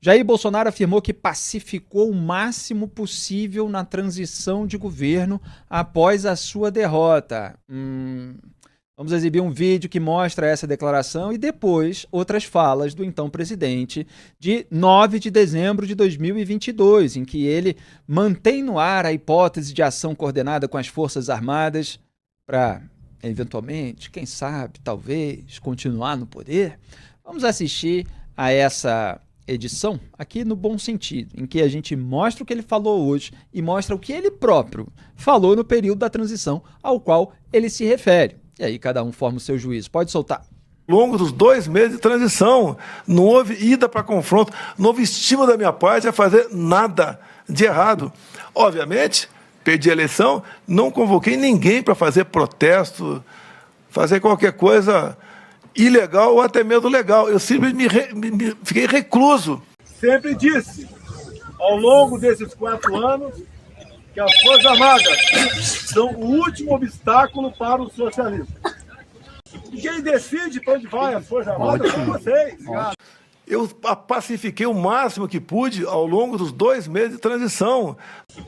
Jair Bolsonaro afirmou que pacificou o máximo possível na transição de governo após a sua derrota. Vamos exibir um vídeo que mostra essa declaração e depois outras falas do então presidente de 9 de dezembro de 2022, em que ele mantém no ar a hipótese de ação coordenada com as Forças Armadas para, eventualmente, quem sabe, talvez, continuar no poder. Vamos assistir a essa edição aqui no Bom Sentido, em que a gente mostra o que ele falou hoje e mostra o que ele próprio falou no período da transição ao qual ele se refere. E aí cada um forma o seu juízo. Pode soltar. Ao longo dos 2 meses de transição, não houve ida para confronto, não houve estímulo da minha parte a fazer nada de errado. Obviamente, perdi a eleição, não convoquei ninguém para fazer protesto, fazer qualquer coisa ilegal ou até mesmo legal. Eu simplesmente fiquei recluso. Sempre disse, ao longo desses 4 anos, que as Forças Armadas são o último obstáculo para o socialismo. E quem decide para onde vai as Forças Armadas são vocês. Eu pacifiquei o máximo que pude ao longo dos 2 meses de transição.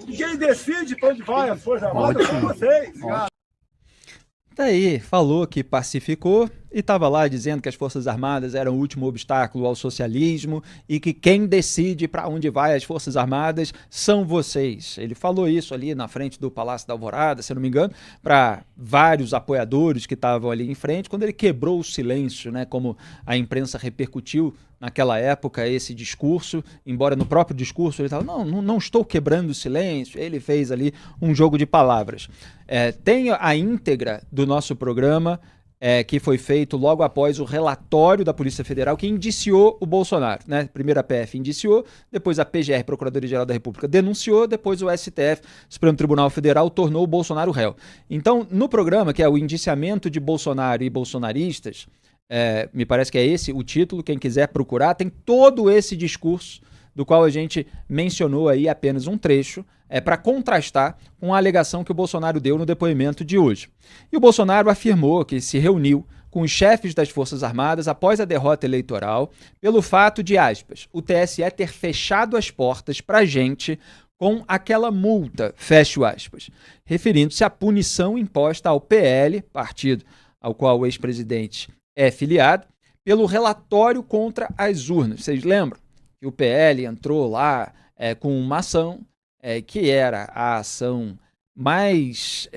E quem decide para onde vai as Forças Armadas são vocês. Daí, falou que pacificou e estava lá dizendo que as Forças Armadas eram o último obstáculo ao socialismo e que quem decide para onde vai as Forças Armadas são vocês. Ele falou isso ali na frente do Palácio da Alvorada, se eu não me engano, para vários apoiadores que estavam ali em frente, quando ele quebrou o silêncio, né, como a imprensa repercutiu naquela época esse discurso, embora no próprio discurso ele estava, não estou quebrando o silêncio, ele fez ali um jogo de palavras. Tem a íntegra do nosso programa, que foi feito logo após o relatório da Polícia Federal que indiciou o Bolsonaro, né? Primeiro a PF indiciou, depois a PGR, Procuradoria-Geral da República, denunciou, depois o STF, Supremo Tribunal Federal, tornou o Bolsonaro réu. Então, no programa, que é o indiciamento de Bolsonaro e bolsonaristas, me parece que é esse o título, quem quiser procurar, tem todo esse discurso do qual a gente mencionou aí apenas um trecho, para contrastar com a alegação que o Bolsonaro deu no depoimento de hoje. E o Bolsonaro afirmou que se reuniu com os chefes das Forças Armadas após a derrota eleitoral pelo fato de, aspas, o TSE ter fechado as portas para a gente com aquela multa, fecho aspas, referindo-se à punição imposta ao PL, partido ao qual o ex-presidente é filiado, pelo relatório contra as urnas. Vocês lembram que o PL entrou lá com uma ação que era a ação mais,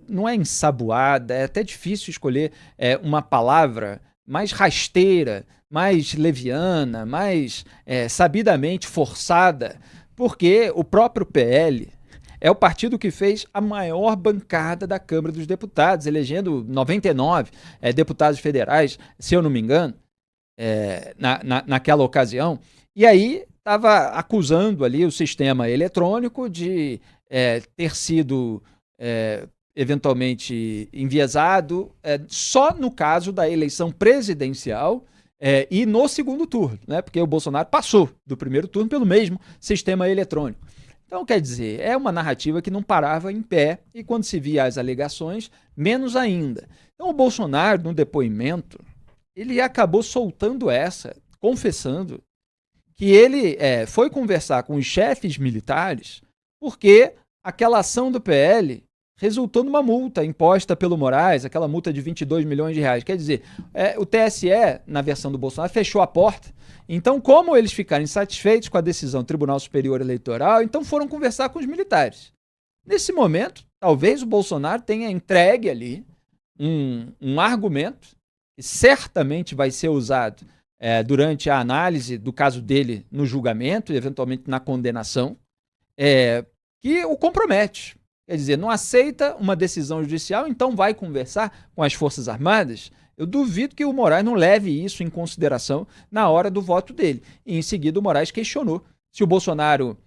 não é ensaboada, é até difícil escolher uma palavra, mais rasteira, mais leviana, mais sabidamente forçada, porque o próprio PL é o partido que fez a maior bancada da Câmara dos Deputados, elegendo 99 deputados federais, se eu não me engano, naquela ocasião. E aí estava acusando ali o sistema eletrônico de ter sido eventualmente enviesado só no caso da eleição presidencial e no segundo turno, né? Porque o Bolsonaro passou do primeiro turno pelo mesmo sistema eletrônico. Então, quer dizer, é uma narrativa que não parava em pé e quando se via as alegações, menos ainda. Então, o Bolsonaro, no depoimento, ele acabou soltando confessando que ele foi conversar com os chefes militares porque aquela ação do PL resultou numa multa imposta pelo Moraes, aquela multa de 22 milhões de reais. Quer dizer, o TSE, na versão do Bolsonaro, fechou a porta. Então, como eles ficaram insatisfeitos com a decisão do Tribunal Superior Eleitoral, então foram conversar com os militares. Nesse momento, talvez o Bolsonaro tenha entregue ali um argumento que certamente vai ser usado durante a análise do caso dele no julgamento e eventualmente na condenação, que o compromete. Quer dizer, não aceita uma decisão judicial, então vai conversar com as Forças Armadas. Eu duvido que o Moraes não leve isso em consideração na hora do voto dele. E em seguida o Moraes questionou se o Bolsonaro...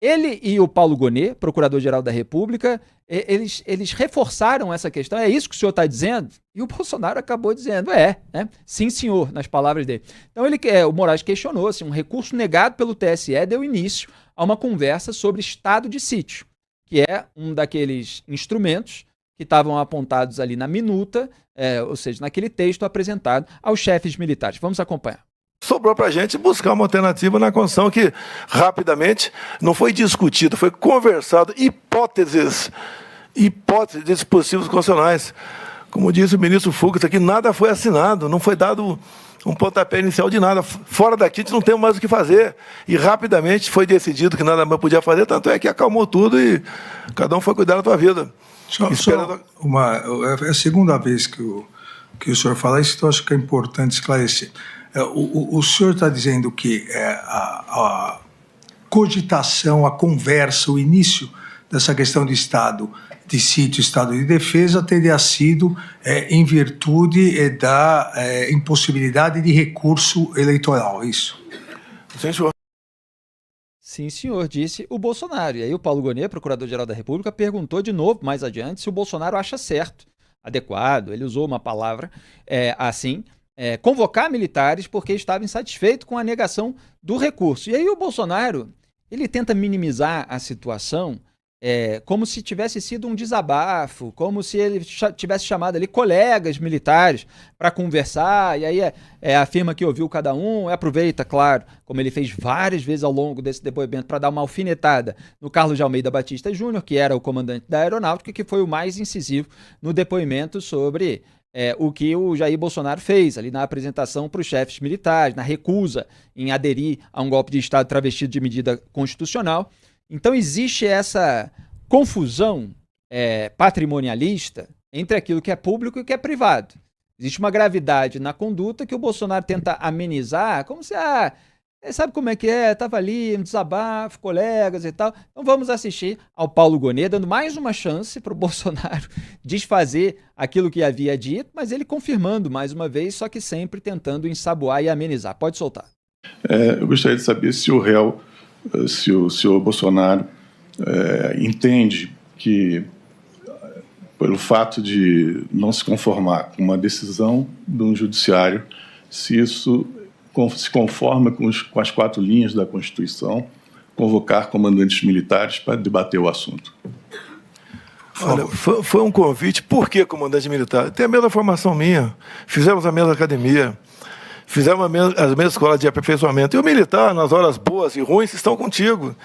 Ele e o Paulo Gonet, Procurador-Geral da República, eles reforçaram essa questão. É isso que o senhor está dizendo? E o Bolsonaro acabou dizendo, né? Sim, senhor, nas palavras dele. Então o Moraes questionou se um recurso negado pelo TSE deu início a uma conversa sobre estado de sítio, que é um daqueles instrumentos que estavam apontados ali na minuta, ou seja, naquele texto apresentado aos chefes militares. Vamos acompanhar. sobrou para a gente buscar uma alternativa na Constituição que, rapidamente, não foi discutido, foi conversado, hipóteses de dispositivos constitucionais. Como disse o ministro Fux aqui, nada foi assinado, não foi dado um pontapé inicial de nada. Fora daqui, a gente não tem mais o que fazer. E, rapidamente, foi decidido que nada mais podia fazer, tanto é que acalmou tudo e cada um foi cuidar da sua vida. É a segunda vez que o senhor fala isso, então acho que é importante esclarecer. O senhor está dizendo que a cogitação, a conversa, o início dessa questão de Estado de sítio, Estado de defesa, teria sido em virtude da impossibilidade de recurso eleitoral, isso? Sim, senhor. Sim, senhor, disse o Bolsonaro. E aí o Paulo Gonet, procurador-geral da República, perguntou de novo, mais adiante, se o Bolsonaro acha certo, adequado, ele usou uma palavra assim, convocar militares porque estava insatisfeito com a negação do recurso. E aí o Bolsonaro, ele tenta minimizar a situação como se tivesse sido um desabafo, como se ele tivesse chamado ali colegas militares para conversar, e aí afirma que ouviu cada um, aproveita, claro, como ele fez várias vezes ao longo desse depoimento, para dar uma alfinetada no Carlos de Almeida Batista Júnior, que era o comandante da Aeronáutica, que foi o mais incisivo no depoimento sobre o que o Jair Bolsonaro fez ali na apresentação para os chefes militares, na recusa em aderir a um golpe de Estado travestido de medida constitucional. Então existe essa confusão patrimonialista entre aquilo que é público e o que é privado. Existe uma gravidade na conduta que o Bolsonaro tenta amenizar, como se, sabe como é que é, estava ali, um desabafo, colegas e tal. Então vamos assistir ao Paulo Gonet, dando mais uma chance para o Bolsonaro desfazer aquilo que havia dito, mas ele confirmando mais uma vez, só que sempre tentando ensaboar e amenizar. Pode soltar. Eu gostaria de saber se o réu, se o senhor Bolsonaro entende que, pelo fato de não se conformar com uma decisão do judiciário, se isso se conforma com as 4 linhas da Constituição, convocar comandantes militares para debater o assunto. Olha, foi um convite. Por que comandante militar? Tem a mesma formação minha, fizemos a mesma academia, fizemos as mesmas escolas de aperfeiçoamento. E o militar, nas horas boas e ruins, estão contigo.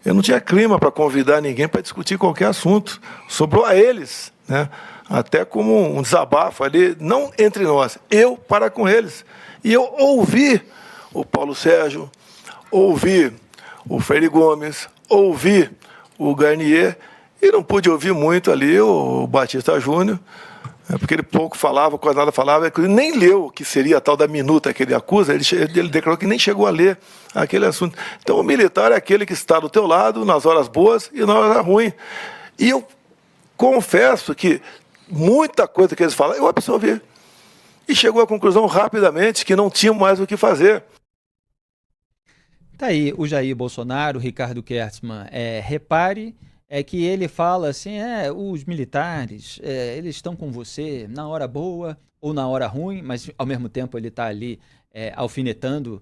Eu não tinha clima para convidar ninguém para discutir qualquer assunto. Sobrou a eles, né? Até como um desabafo ali, não entre nós, eu para com eles. E eu ouvi o Paulo Sérgio, ouvi o Freire Gomes, ouvi o Garnier, e não pude ouvir muito ali o Batista Júnior, porque ele pouco falava, quase nada falava, ele nem leu o que seria a tal da minuta que ele acusa, ele declarou que nem chegou a ler aquele assunto. Então o militar é aquele que está do teu lado nas horas boas e na hora ruim. E eu confesso que muita coisa que eles falam eu absorvi. E chegou à conclusão rapidamente que não tinha mais o que fazer. Tá aí o Jair Bolsonaro, o Ricardo Kertzmann, repare que ele fala assim, os militares, eles estão com você na hora boa ou na hora ruim, mas ao mesmo tempo ele está ali alfinetando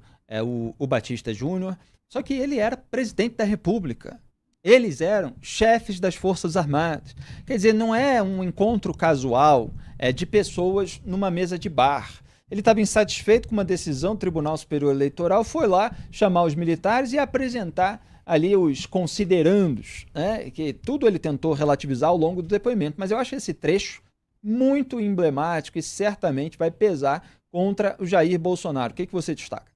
o Batista Júnior, só que ele era presidente da República. Eles eram chefes das Forças Armadas. Quer dizer, não é um encontro casual de pessoas numa mesa de bar. Ele estava insatisfeito com uma decisão do Tribunal Superior Eleitoral, foi lá chamar os militares e apresentar ali os considerandos, né, que tudo ele tentou relativizar ao longo do depoimento. Mas eu acho esse trecho muito emblemático e certamente vai pesar contra o Jair Bolsonaro. O que você destaca?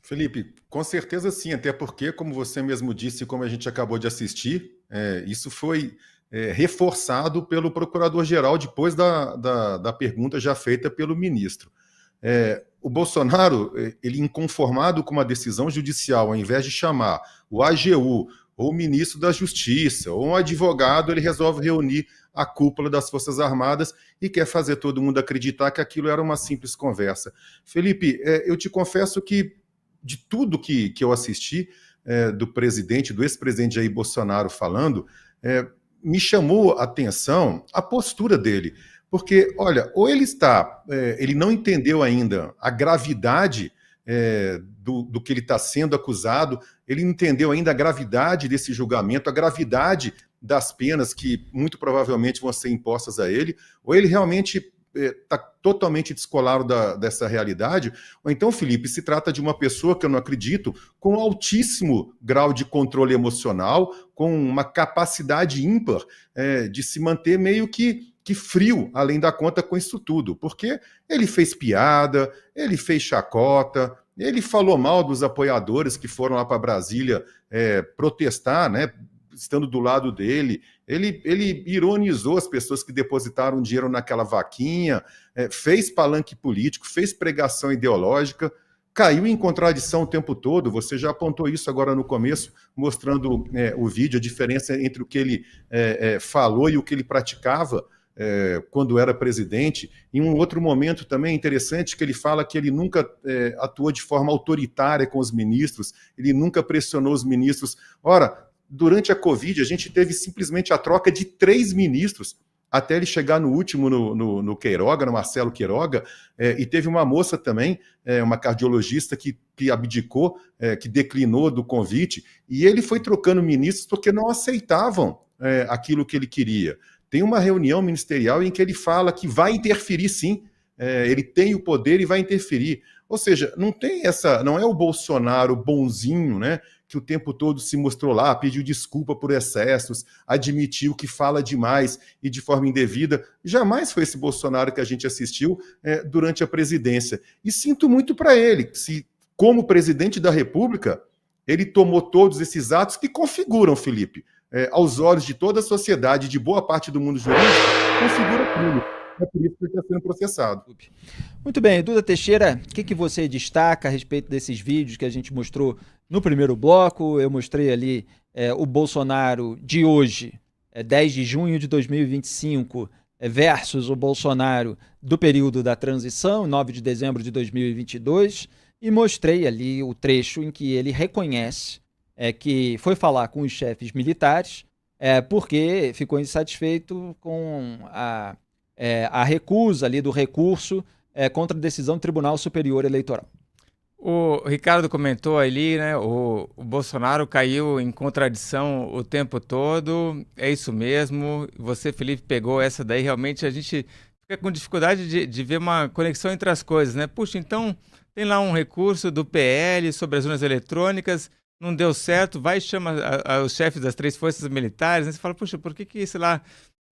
Felipe, com certeza sim, até porque, como você mesmo disse, como a gente acabou de assistir, isso foi reforçado pelo procurador-geral depois da pergunta já feita pelo ministro. O Bolsonaro, ele inconformado com uma decisão judicial, ao invés de chamar o AGU, ou o ministro da Justiça, ou um advogado, ele resolve reunir a cúpula das Forças Armadas e quer fazer todo mundo acreditar que aquilo era uma simples conversa. Felipe, eu te confesso que de tudo que eu assisti do ex-presidente Jair Bolsonaro falando, me chamou a atenção a postura dele. Porque, olha, ou ele não entendeu ainda a gravidade do que ele está sendo acusado, ele não entendeu ainda a gravidade desse julgamento, a gravidade das penas que muito provavelmente vão ser impostas a ele, ou ele realmente está totalmente descolado dessa realidade, ou então, Felipe, se trata de uma pessoa que eu não acredito, com altíssimo grau de controle emocional, com uma capacidade ímpar de se manter meio que frio, além da conta, com isso tudo, porque ele fez piada, ele fez chacota, ele falou mal dos apoiadores que foram lá para Brasília protestar, né, estando do lado dele, ele ironizou as pessoas que depositaram dinheiro naquela vaquinha, fez palanque político, fez pregação ideológica, caiu em contradição o tempo todo. Você já apontou isso agora no começo, mostrando o vídeo, a diferença entre o que ele falou e o que ele praticava quando era presidente. Em um outro momento também interessante, que ele fala que ele nunca atuou de forma autoritária com os ministros, ele nunca pressionou os ministros. Ora, durante a Covid, a gente teve simplesmente a troca de 3 ministros, até ele chegar no último, no Queiroga, no Marcelo Queiroga, e teve uma moça também, uma cardiologista que abdicou, que declinou do convite, e ele foi trocando ministros porque não aceitavam aquilo que ele queria. Tem uma reunião ministerial em que ele fala que vai interferir sim, ele tem o poder e vai interferir. Ou seja, não é o Bolsonaro bonzinho, né, que o tempo todo se mostrou lá, pediu desculpa por excessos, admitiu que fala demais e de forma indevida. Jamais foi esse Bolsonaro que a gente assistiu durante a presidência. E sinto muito para ele, se, como presidente da República, ele tomou todos esses atos que configuram, Felipe, aos olhos de toda a sociedade, de boa parte do mundo jurídico, configura tudo. É por isso que ele está sendo processado. Muito bem, Duda Teixeira, o que você destaca a respeito desses vídeos que a gente mostrou no primeiro bloco? Eu mostrei ali o Bolsonaro de hoje, 10 de junho de 2025, versus o Bolsonaro do período da transição, 9 de dezembro de 2022, e mostrei ali o trecho em que ele reconhece que foi falar com os chefes militares porque ficou insatisfeito com a recusa ali do recurso contra a decisão do Tribunal Superior Eleitoral. O Ricardo comentou ali, né? O Bolsonaro caiu em contradição o tempo todo. É isso mesmo. Você, Felipe, pegou essa daí. Realmente a gente fica com dificuldade de ver uma conexão entre as coisas, né? Puxa, então tem lá um recurso do PL sobre as urnas eletrônicas, não deu certo, vai e chama os chefes das 3 forças militares, né? Você fala, puxa, por que sei lá,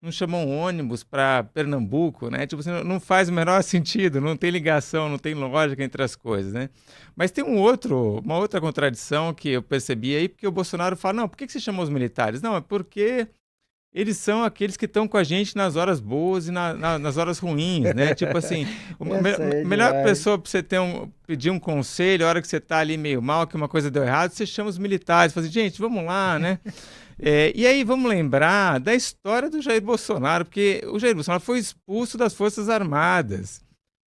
não chamou um ônibus para Pernambuco, né? Tipo assim, não faz o menor sentido, não tem ligação, não tem lógica entre as coisas, né? Mas tem uma outra contradição que eu percebi aí, porque o Bolsonaro fala, não, por que você chamou os militares? Não, é porque eles são aqueles que estão com a gente nas horas boas e nas horas ruins, né? Tipo assim, a melhor pessoa para você pedir um conselho, a hora que você está ali meio mal, que uma coisa deu errado, você chama os militares, fala assim, gente, vamos lá, né? E aí vamos lembrar da história do Jair Bolsonaro, porque o Jair Bolsonaro foi expulso das Forças Armadas.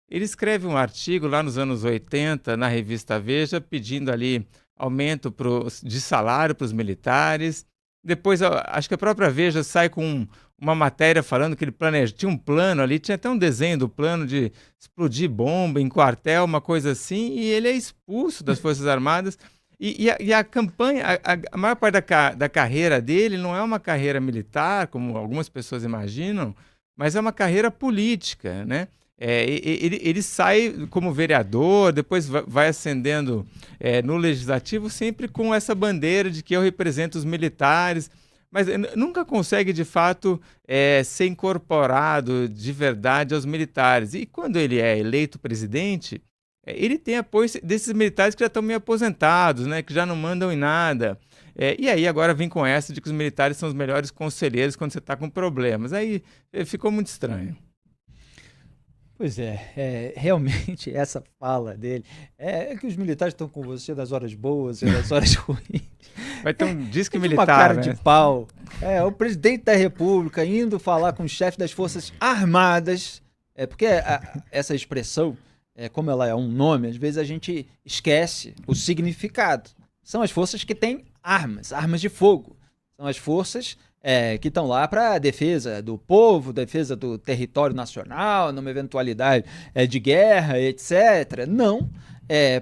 Ele escreve um artigo lá nos anos 80, na revista Veja, pedindo ali aumento de salário para os militares. Depois, acho que a própria Veja sai com uma matéria falando que ele tinha um plano ali, tinha até um desenho do plano de explodir bomba em quartel, uma coisa assim, e ele é expulso das Forças Armadas. E a campanha, a maior parte da carreira dele não é uma carreira militar, como algumas pessoas imaginam, mas é uma carreira política, né? Ele sai como vereador, depois vai ascendendo no legislativo, sempre com essa bandeira de que eu represento os militares, mas nunca consegue, de fato, ser incorporado de verdade aos militares. E quando ele é eleito presidente, ele tem apoio desses militares que já estão meio aposentados, né, que já não mandam em nada. E aí agora vem com essa de que os militares são os melhores conselheiros quando você está com problemas. Aí ficou muito estranho. Pois realmente essa fala dele que os militares estão com você das horas boas e das horas ruins. Vai ter um disque militar, uma cara né? de pau. O presidente da República indo falar com o chefe das Forças Armadas, porque essa expressão, como ela é um nome, às vezes a gente esquece o significado. São as forças que têm armas de fogo. São as forças que estão lá para a defesa do povo, defesa do território nacional, numa eventualidade de guerra, etc. Não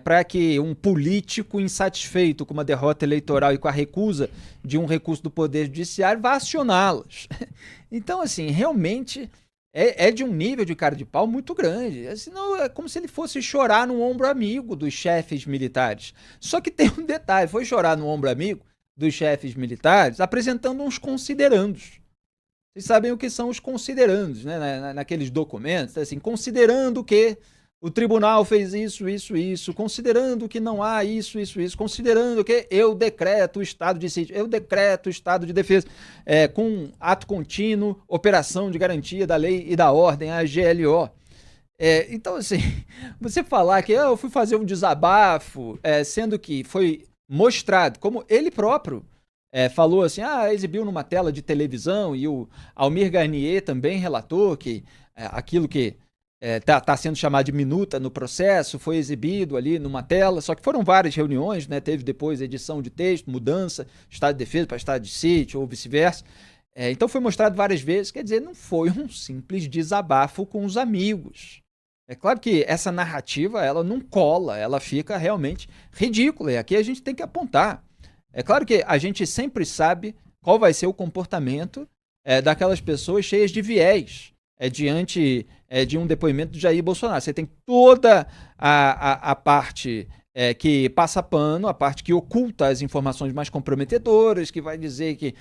para que um político insatisfeito com uma derrota eleitoral e com a recusa de um recurso do Poder Judiciário vá acioná-las. Então, assim, realmente é de um nível de cara de pau muito grande. Senão é como se ele fosse chorar no ombro amigo dos chefes militares. Só que tem um detalhe, foi chorar no ombro amigo dos chefes militares apresentando uns considerandos. Vocês sabem o que são os considerandos, né? Naqueles documentos, assim, considerando que o tribunal fez isso, considerando que não há isso, considerando que eu decreto o estado de sítio, eu decreto o estado de defesa, com ato contínuo, operação de garantia da lei e da ordem, a GLO. Então, assim, você falar que eu fui fazer um desabafo, sendo que foi mostrado, como ele próprio falou assim, exibiu numa tela de televisão, e o Almir Garnier também relatou que aquilo que tá sendo chamado de minuta no processo, foi exibido ali numa tela, só que foram várias reuniões, né? Teve depois edição de texto, mudança, estado de defesa para estado de sítio, ou vice-versa. Então foi mostrado várias vezes, quer dizer, não foi um simples desabafo com os amigos. É claro que essa narrativa, ela não cola, ela fica realmente ridícula, e aqui a gente tem que apontar. É claro que a gente sempre sabe qual vai ser o comportamento daquelas pessoas cheias de viés, diante de um depoimento de Jair Bolsonaro. Você tem toda a parte que passa pano, a parte que oculta as informações mais comprometedoras, que vai dizer que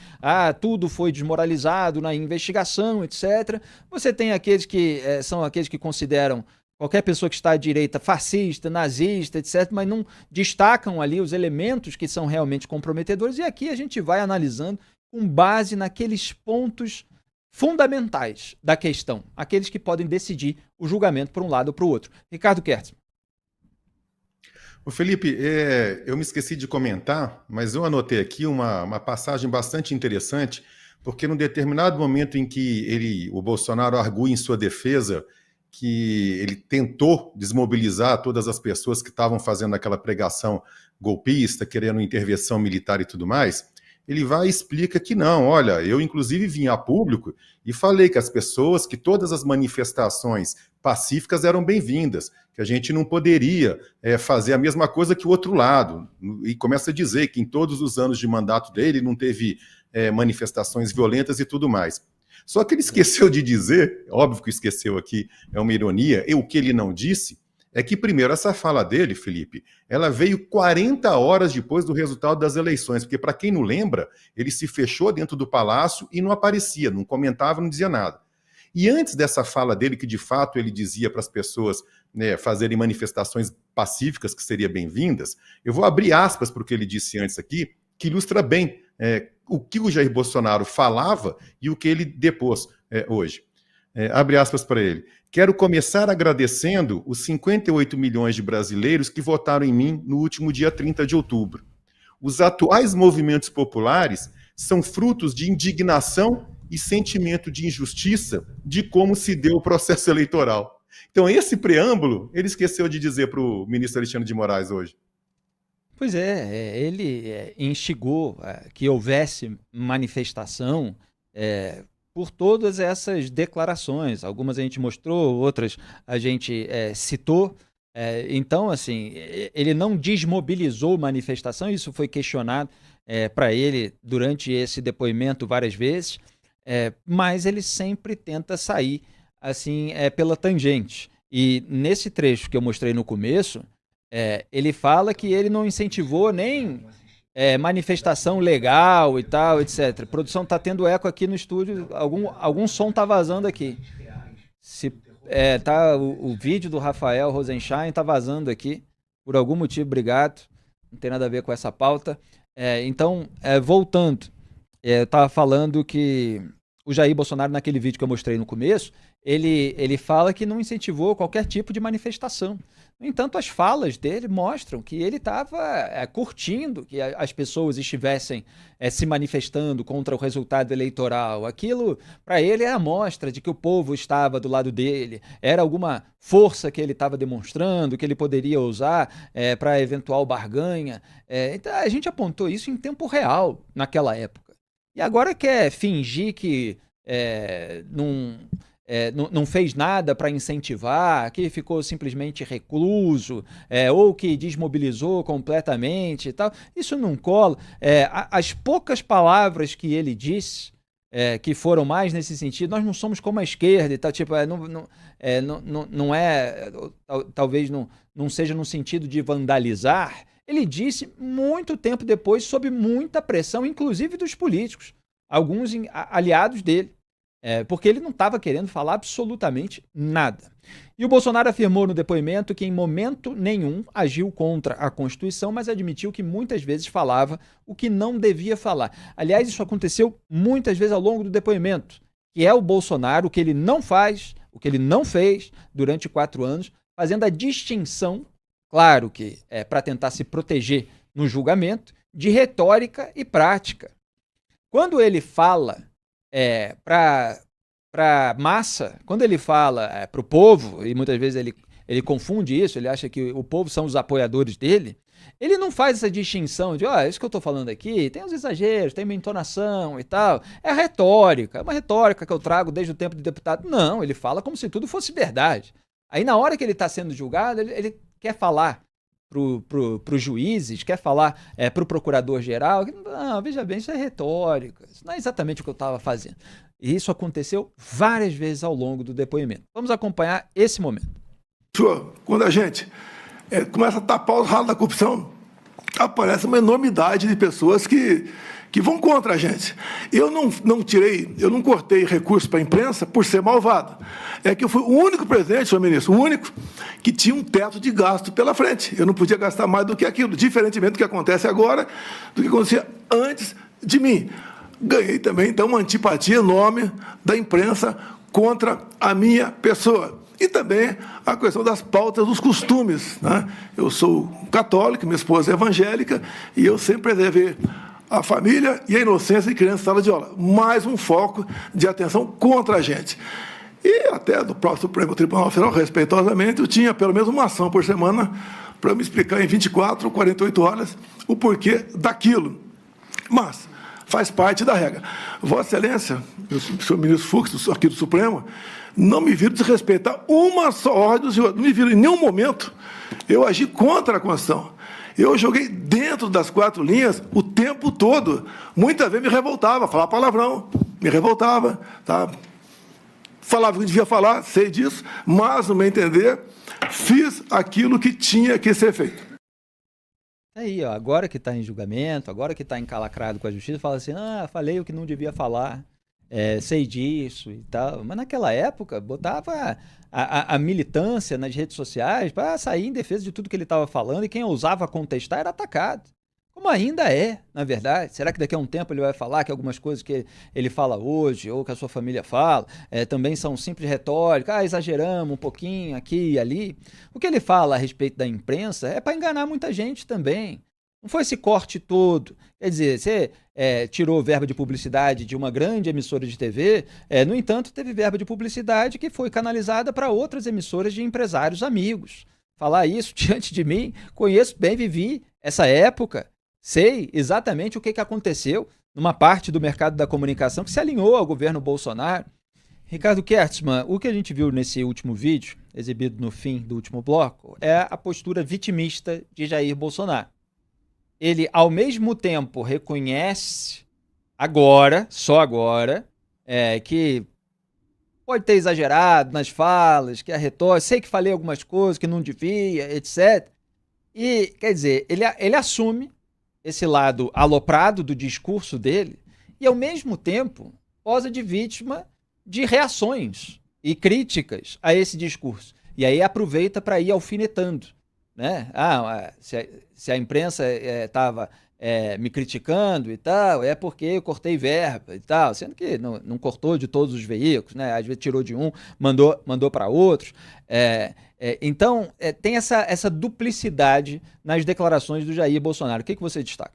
tudo foi desmoralizado na investigação, etc. Você tem aqueles que são aqueles que consideram qualquer pessoa que está à direita fascista, nazista, etc., mas não destacam ali os elementos que são realmente comprometedores, e aqui a gente vai analisando com base naqueles pontos fundamentais da questão, aqueles que podem decidir o julgamento para um lado ou para o outro. Ricardo Kertzmann. Ô Felipe, eu me esqueci de comentar, mas eu anotei aqui uma passagem bastante interessante, porque num determinado momento em que o Bolsonaro argui em sua defesa que ele tentou desmobilizar todas as pessoas que estavam fazendo aquela pregação golpista, querendo intervenção militar e tudo mais, ele vai e explica que não, olha, eu inclusive vim a público e falei que as pessoas, que todas as manifestações pacíficas eram bem-vindas, que a gente não poderia fazer a mesma coisa que o outro lado, e começa a dizer que em todos os anos de mandato dele não teve manifestações violentas e tudo mais. Só que ele esqueceu de dizer, óbvio que esqueceu aqui, é uma ironia, e o que ele não disse é que, primeiro, essa fala dele, Felipe, ela veio 40 horas depois do resultado das eleições, porque, para quem não lembra, ele se fechou dentro do palácio e não aparecia, não comentava, não dizia nada. E antes dessa fala dele, que de fato ele dizia para as pessoas fazerem manifestações pacíficas que seriam bem-vindas, eu vou abrir aspas para o que ele disse antes aqui, que ilustra bem o que o Jair Bolsonaro falava e o que ele depôs hoje. Abre aspas para ele. Quero começar agradecendo os 58 milhões de brasileiros que votaram em mim no último dia 30 de outubro. Os atuais movimentos populares são frutos de indignação e sentimento de injustiça de como se deu o processo eleitoral. Então, esse preâmbulo, ele esqueceu de dizer para o ministro Alexandre de Moraes hoje. Pois ele instigou que houvesse manifestação por todas essas declarações. Algumas a gente mostrou, outras a gente citou. Então, assim, ele não desmobilizou manifestação, isso foi questionado para ele durante esse depoimento várias vezes, mas ele sempre tenta sair assim pela tangente. E nesse trecho que eu mostrei no começo, ele fala que ele não incentivou nem manifestação legal e tal, etc. A produção tá tendo eco aqui no estúdio, algum som tá vazando aqui. O vídeo do Rafael Rosenstein tá vazando aqui, por algum motivo, obrigado, não tem nada a ver com essa pauta. Então, voltando, eu tava falando que o Jair Bolsonaro, naquele vídeo que eu mostrei no começo, ele fala que não incentivou qualquer tipo de manifestação. No entanto, as falas dele mostram que ele estava curtindo que as pessoas estivessem se manifestando contra o resultado eleitoral. Aquilo, para ele, é a mostra de que o povo estava do lado dele, era alguma força que ele estava demonstrando, que ele poderia usar para eventual barganha. Então, a gente apontou isso em tempo real naquela época. E agora quer fingir que não fez nada para incentivar, que ficou simplesmente recluso, ou que desmobilizou completamente e tal. Isso não cola. As poucas palavras que ele disse que foram mais nesse sentido, nós não somos como a esquerda e tal, tipo, talvez não seja no sentido de vandalizar. Ele disse muito tempo depois, sob muita pressão, inclusive dos políticos, alguns aliados dele, porque ele não estava querendo falar absolutamente nada. E o Bolsonaro afirmou no depoimento que em momento nenhum agiu contra a Constituição, mas admitiu que muitas vezes falava o que não devia falar. Aliás, isso aconteceu muitas vezes ao longo do depoimento, que é o Bolsonaro, o que ele não faz, o que ele não fez durante 4 anos, fazendo a distinção, claro que é para tentar se proteger no julgamento, de retórica e prática. Quando ele fala para massa, quando ele fala para o povo, e muitas vezes ele confunde isso, ele acha que o povo são os apoiadores dele, ele não faz essa distinção de, isso que eu estou falando aqui, tem uns exageros, tem uma entonação e tal, é retórica, é uma retórica que eu trago desde o tempo de deputado. Não, ele fala como se tudo fosse verdade. Aí na hora que ele está sendo julgado, ele quer falar para os juízes, quer falar para o procurador-geral, não, veja bem, isso é retórica, isso não é exatamente o que eu estava fazendo. E isso aconteceu várias vezes ao longo do depoimento. Vamos acompanhar esse momento. Senhor, quando a gente começa a tapar os ralos da corrupção, aparece uma enormidade de pessoas que vão contra a gente. Eu não cortei recurso para a imprensa por ser malvado. É que eu fui o único presidente, senhor ministro, o único que tinha um teto de gasto pela frente. Eu não podia gastar mais do que aquilo, diferentemente do que acontece agora, do que acontecia antes de mim. Ganhei também, então, uma antipatia enorme da imprensa contra a minha pessoa. E também a questão das pautas dos costumes, né? Eu sou católico, minha esposa é evangélica, e eu sempre preservei a família e a inocência de criança em sala de aula. Mais um foco de atenção contra a gente. E até do próprio Supremo Tribunal Federal, respeitosamente, eu tinha pelo menos uma ação por semana para me explicar em 24, 48 horas o porquê daquilo. Mas faz parte da regra. Vossa Excelência, o senhor ministro Fux, aqui do Supremo, não me viram desrespeitar uma só ordem do senhor. Não me viram em nenhum momento eu agi contra a Constituição. Eu joguei dentro das 4 linhas o tempo todo. Muitas vezes me revoltava, falava palavrão, me revoltava, tá? Falava o que devia falar, sei disso, mas, no meu entender, fiz aquilo que tinha que ser feito. Aí, agora que está em julgamento, agora que está encalacrado com a justiça, fala assim, falei o que não devia falar, sei disso e tal. Mas naquela época, botava a militância nas redes sociais para sair em defesa de tudo que ele estava falando, e quem ousava contestar era atacado. Como ainda é, na verdade. Será que daqui a um tempo ele vai falar que algumas coisas que ele fala hoje, ou que a sua família fala, também são simples retórica, exageramos um pouquinho aqui e ali? O que ele fala a respeito da imprensa é para enganar muita gente também. Não foi esse corte todo. Quer dizer, você tirou verba de publicidade de uma grande emissora de TV, no entanto, teve verba de publicidade que foi canalizada para outras emissoras de empresários amigos. Falar isso diante de mim, conheço bem, vivi essa época, sei exatamente o que aconteceu numa parte do mercado da comunicação que se alinhou ao governo Bolsonaro. Ricardo Kertzmann, o que a gente viu nesse último vídeo, exibido no fim do último bloco, é a postura vitimista de Jair Bolsonaro. Ele, ao mesmo tempo, reconhece agora, só agora, que pode ter exagerado nas falas, que a retórica, sei que falei algumas coisas que não devia, etc. E, quer dizer, ele assume esse lado aloprado do discurso dele e, ao mesmo tempo, posa de vítima de reações e críticas a esse discurso. E aí aproveita para ir alfinetando, né? Se a imprensa estava me criticando e tal, é porque eu cortei verba e tal, sendo que não cortou de todos os veículos, né? Às vezes tirou de um, mandou para outros. Então, tem essa duplicidade nas declarações do Jair Bolsonaro. O que você destaca?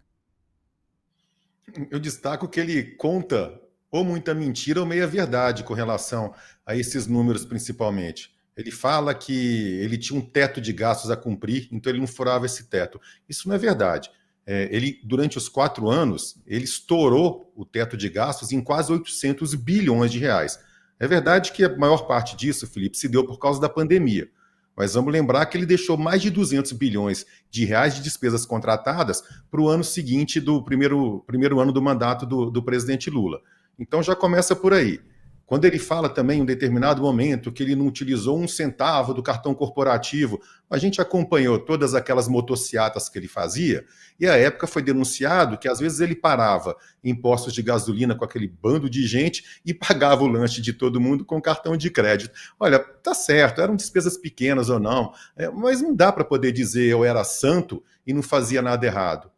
Eu destaco que ele conta ou muita mentira ou meia verdade com relação a esses números, principalmente. Ele fala que ele tinha um teto de gastos a cumprir, então ele não furava esse teto. Isso não é verdade. Ele, durante os 4 anos, ele estourou o teto de gastos em quase 800 bilhões de reais. É verdade que a maior parte disso, Felipe, se deu por causa da pandemia. Mas vamos lembrar que ele deixou mais de 200 bilhões de reais de despesas contratadas para o ano seguinte do primeiro ano do mandato do presidente Lula. Então já começa por aí. Quando ele fala também em um determinado momento que ele não utilizou 1 centavo do cartão corporativo, a gente acompanhou todas aquelas motociatas que ele fazia, e à época foi denunciado que às vezes ele parava em postos de gasolina com aquele bando de gente e pagava o lanche de todo mundo com cartão de crédito. Olha, tá certo, eram despesas pequenas ou não, mas não dá para poder dizer eu era santo e não fazia nada errado.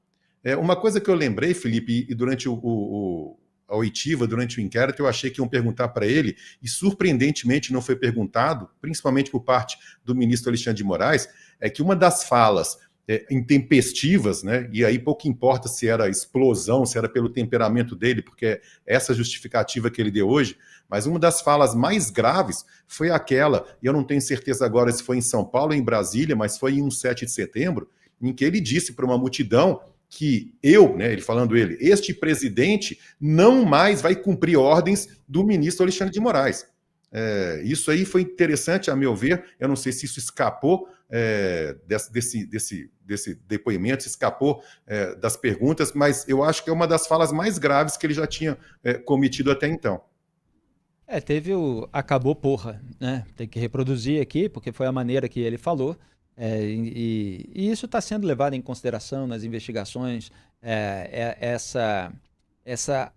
Uma coisa que eu lembrei, Felipe, e durante a oitiva, durante o inquérito, eu achei que iam perguntar para ele, e surpreendentemente não foi perguntado, principalmente por parte do ministro Alexandre de Moraes, é que uma das falas intempestivas, né, e aí pouco importa se era explosão, se era pelo temperamento dele, porque é essa justificativa que ele deu hoje, mas uma das falas mais graves foi aquela, e eu não tenho certeza agora se foi em São Paulo ou em Brasília, mas foi em 7 de setembro, em que ele disse para uma multidão que este presidente não mais vai cumprir ordens do ministro Alexandre de Moraes. Isso aí foi interessante, a meu ver. Eu não sei se isso escapou desse depoimento, se escapou das perguntas, mas eu acho que é uma das falas mais graves que ele já tinha cometido até então. Teve o acabou porra, né? Tem que reproduzir aqui, porque foi a maneira que ele falou. E isso está sendo levado em consideração nas investigações, essa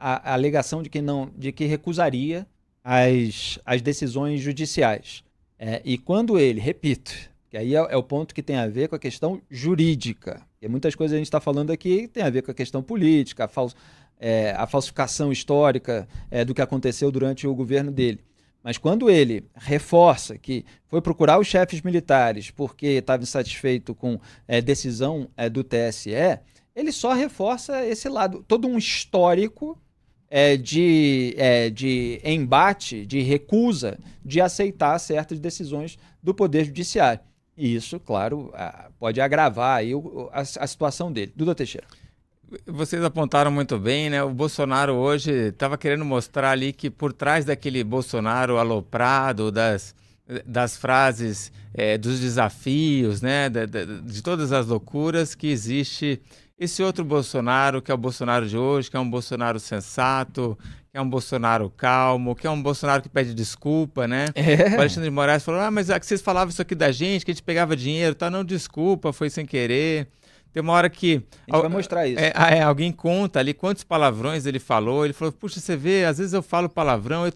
a alegação de que recusaria as decisões judiciais. E quando ele, repito, que aí é o ponto que tem a ver com a questão jurídica, porque muitas coisas a gente está falando aqui tem a ver com a questão política, a falsificação histórica do que aconteceu durante o governo dele. Mas quando ele reforça que foi procurar os chefes militares porque estava insatisfeito com a decisão do TSE, ele só reforça esse lado, todo um histórico de embate, de recusa de aceitar certas decisões do Poder Judiciário. E isso, claro, pode agravar aí a situação dele. Duda Teixeira. Vocês apontaram muito bem, né? O Bolsonaro hoje estava querendo mostrar ali que por trás daquele Bolsonaro aloprado, das frases, dos desafios, né? De todas as loucuras, que existe esse outro Bolsonaro, que é o Bolsonaro de hoje, que é um Bolsonaro sensato, que é um Bolsonaro calmo, que é um Bolsonaro que pede desculpa, né? O Alexandre de Moraes falou, mas vocês falavam isso aqui da gente, que a gente pegava dinheiro, tá? Não, desculpa, foi sem querer. Tem uma hora que... A gente vai mostrar isso. Alguém conta ali quantos palavrões ele falou. Ele falou, puxa, você vê, às vezes eu falo palavrão, eu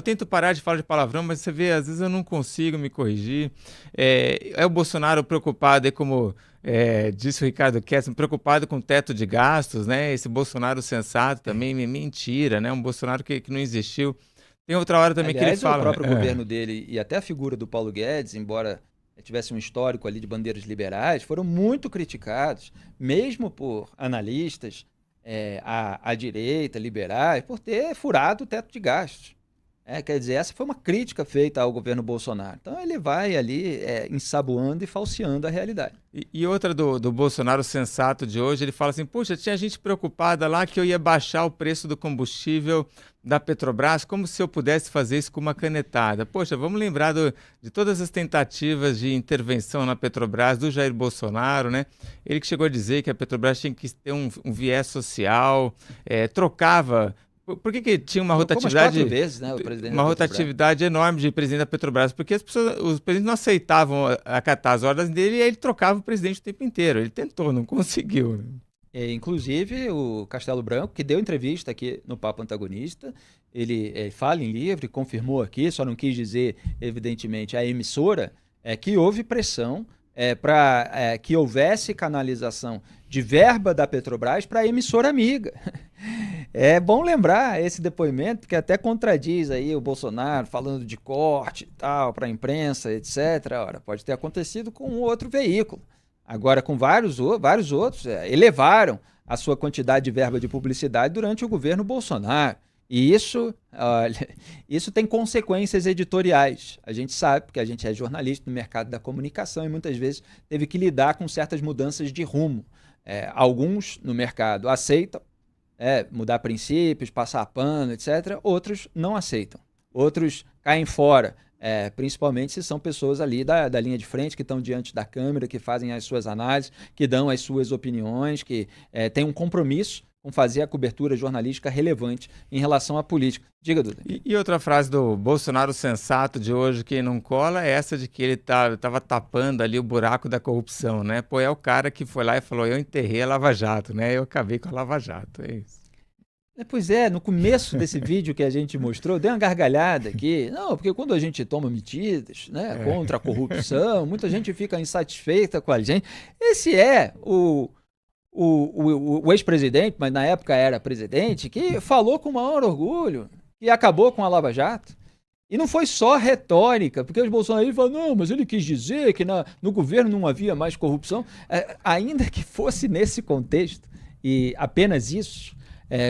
tento parar de falar de palavrão, mas você vê, às vezes eu não consigo me corrigir. É o Bolsonaro preocupado, como disse o Ricardo Kessler, preocupado com o teto de gastos, né? Esse Bolsonaro sensato também, mentira, né? Um Bolsonaro que não existiu. Tem outra hora também que ele fala... o próprio governo dele e até a figura do Paulo Guedes, embora tivesse um histórico ali de bandeiras liberais, foram muito criticados, mesmo por analistas à direita, liberais, por ter furado o teto de gastos. Quer dizer, essa foi uma crítica feita ao governo Bolsonaro. Então ele vai ali ensaboando e falseando a realidade. E outra do Bolsonaro sensato de hoje, ele fala assim, puxa, tinha gente preocupada lá que eu ia baixar o preço do combustível da Petrobras, como se eu pudesse fazer isso com uma canetada. Poxa, vamos lembrar de todas as tentativas de intervenção na Petrobras do Jair Bolsonaro, né? Ele que chegou a dizer que a Petrobras tinha que ter um viés social, trocava... Por que tinha uma rotatividade... 4 vezes, né, o presidente uma rotatividade enorme de presidente da Petrobras, porque os presidentes não aceitavam acatar as ordens dele e aí ele trocava o presidente o tempo inteiro. Ele tentou, não conseguiu. Inclusive, o Castelo Branco, que deu entrevista aqui no Papo Antagonista, ele fala em livre, confirmou aqui, só não quis dizer, evidentemente, a emissora, que houve pressão para que houvesse canalização de verba da Petrobras para a emissora amiga. É bom lembrar esse depoimento, porque até contradiz aí o Bolsonaro falando de corte e tal, para a imprensa, etc. Ora, pode ter acontecido com um outro veículo. Agora, com vários outros, elevaram a sua quantidade de verba de publicidade durante o governo Bolsonaro. E isso tem consequências editoriais. A gente sabe, porque a gente é jornalista no mercado da comunicação e muitas vezes teve que lidar com certas mudanças de rumo. Alguns no mercado aceitam mudar princípios, passar pano, etc. Outros não aceitam. Outros caem fora, principalmente se são pessoas ali da linha de frente, que estão diante da câmera, que fazem as suas análises, que dão as suas opiniões, que têm um compromisso com fazer a cobertura jornalística relevante em relação à política. Diga, Duda. E outra frase do Bolsonaro sensato de hoje que não cola é essa de que ele estava tapando ali o buraco da corrupção, né? Pô, é o cara que foi lá e falou, eu enterrei a Lava Jato, né? Eu acabei com a Lava Jato, é isso. Pois é, no começo desse vídeo que a gente mostrou, deu uma gargalhada aqui. Não, porque quando a gente toma medidas, né, contra a corrupção, muita gente fica insatisfeita com a gente. Esse é o ex-presidente, mas na época era presidente, que falou com o maior orgulho e acabou com a Lava Jato. E não foi só retórica, porque os bolsonaristas falam, não, mas ele quis dizer que no governo não havia mais corrupção. Ainda que fosse nesse contexto, e apenas isso,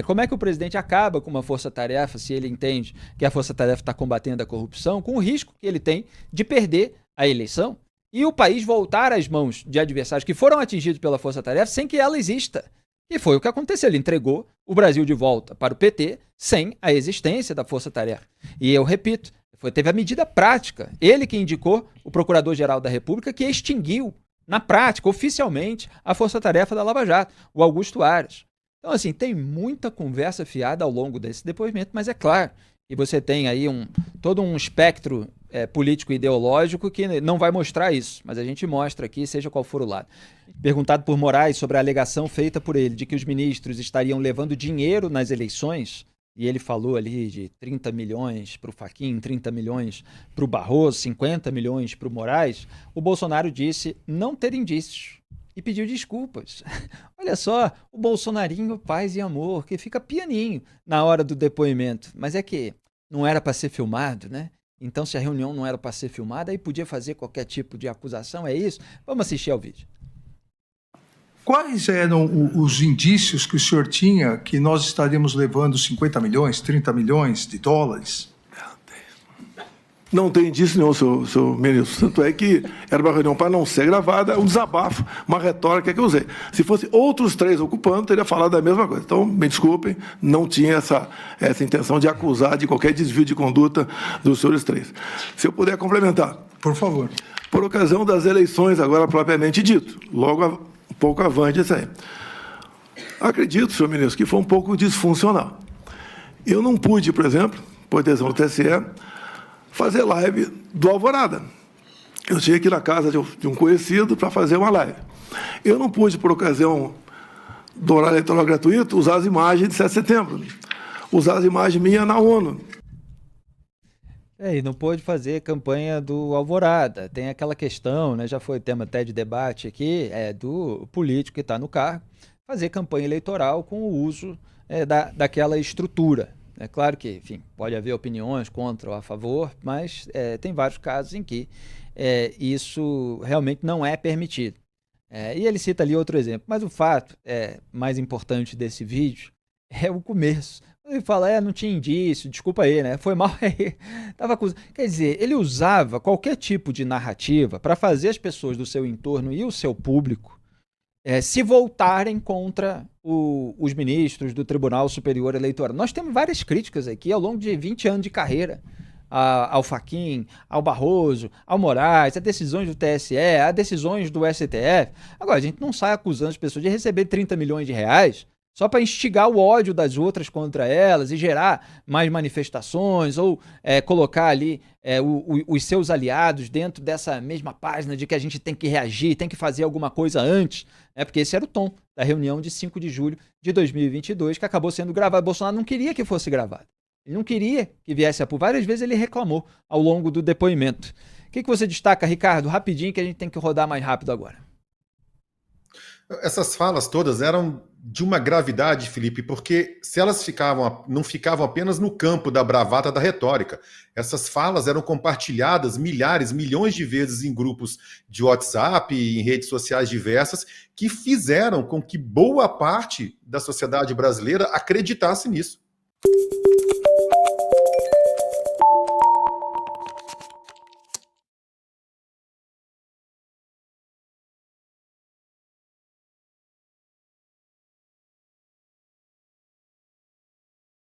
como é que o presidente acaba com uma força-tarefa se ele entende que a força-tarefa está combatendo a corrupção, com o risco que ele tem de perder a eleição e o país voltar às mãos de adversários que foram atingidos pela força-tarefa sem que ela exista? E foi o que aconteceu. Ele entregou o Brasil de volta para o PT sem a existência da força-tarefa. E eu repito, teve a medida prática. Ele que indicou o Procurador-Geral da República que extinguiu, na prática, oficialmente, a força-tarefa da Lava Jato, o Augusto Aras. Então, assim, tem muita conversa fiada ao longo desse depoimento, mas é claro que você tem aí todo um espectro político e ideológico que não vai mostrar isso, mas a gente mostra aqui, seja qual for o lado. Perguntado por Moraes sobre a alegação feita por ele de que os ministros estariam levando dinheiro nas eleições, e ele falou ali de 30 milhões para o Fachin, 30 milhões para o Barroso, 50 milhões para o Moraes, o Bolsonaro disse não ter indícios e pediu desculpas. Olha só, o bolsonarinho paz e amor, que fica pianinho na hora do depoimento. Mas é que não era para ser filmado, né? Então, se a reunião não era para ser filmada, aí podia fazer qualquer tipo de acusação, é isso? Vamos assistir ao vídeo. Quais eram os indícios que o senhor tinha que nós estaríamos levando 50 milhões, 30 milhões de dólares? Não tem indício nenhum, seu ministro. Tanto é que era uma reunião para não ser gravada, um desabafo, uma retórica que eu usei. Se fosse outros 3 ocupando, teria falado a mesma coisa. Então, me desculpem, não tinha essa intenção de acusar de qualquer desvio de conduta dos senhores 3. Se eu puder complementar. Por favor. Por ocasião das eleições, agora propriamente dito, logo um pouco avante isso aí. Acredito, senhor ministro, que foi um pouco disfuncional. Eu não pude, por exemplo, por decisão do TSE, fazer live do Alvorada. Eu tinha que ir na casa de um conhecido para fazer uma live. Eu não pude, por ocasião do horário eleitoral gratuito, usar as imagens de 7 de setembro, usar as imagens minhas na ONU. E não pôde fazer campanha do Alvorada. Tem aquela questão, né, já foi tema até de debate aqui, do político que está no cargo, fazer campanha eleitoral com o uso daquela estrutura. É claro que, enfim, pode haver opiniões contra ou a favor, mas tem vários casos em que isso realmente não é permitido. E ele cita ali outro exemplo. Mas o fato mais importante desse vídeo é o começo. Ele fala, não tinha indício, desculpa aí, né? Foi mal aí. Tava acusando. Quer dizer, ele usava qualquer tipo de narrativa para fazer as pessoas do seu entorno e o seu público se voltarem contra os ministros do Tribunal Superior Eleitoral. Nós temos várias críticas aqui ao longo de 20 anos de carreira ao Fachin, ao Barroso, ao Moraes, a decisões do TSE, a decisões do STF. Agora, a gente não sai acusando as pessoas de receber 30 milhões de reais só para instigar o ódio das outras contra elas e gerar mais manifestações ou colocar ali os seus aliados dentro dessa mesma página de que a gente tem que reagir, tem que fazer alguma coisa antes, porque esse era o tom da reunião de 5 de julho de 2022 que acabou sendo gravado. Bolsonaro não queria que fosse gravado. Ele não queria que viesse a público. Várias vezes ele reclamou ao longo do depoimento. O que você destaca, Ricardo? Rapidinho, que a gente tem que rodar mais rápido agora. Essas falas todas eram de uma gravidade, Felipe, porque se elas não ficavam apenas no campo da bravata da retórica, essas falas eram compartilhadas milhares, milhões de vezes em grupos de WhatsApp e em redes sociais diversas, que fizeram com que boa parte da sociedade brasileira acreditasse nisso.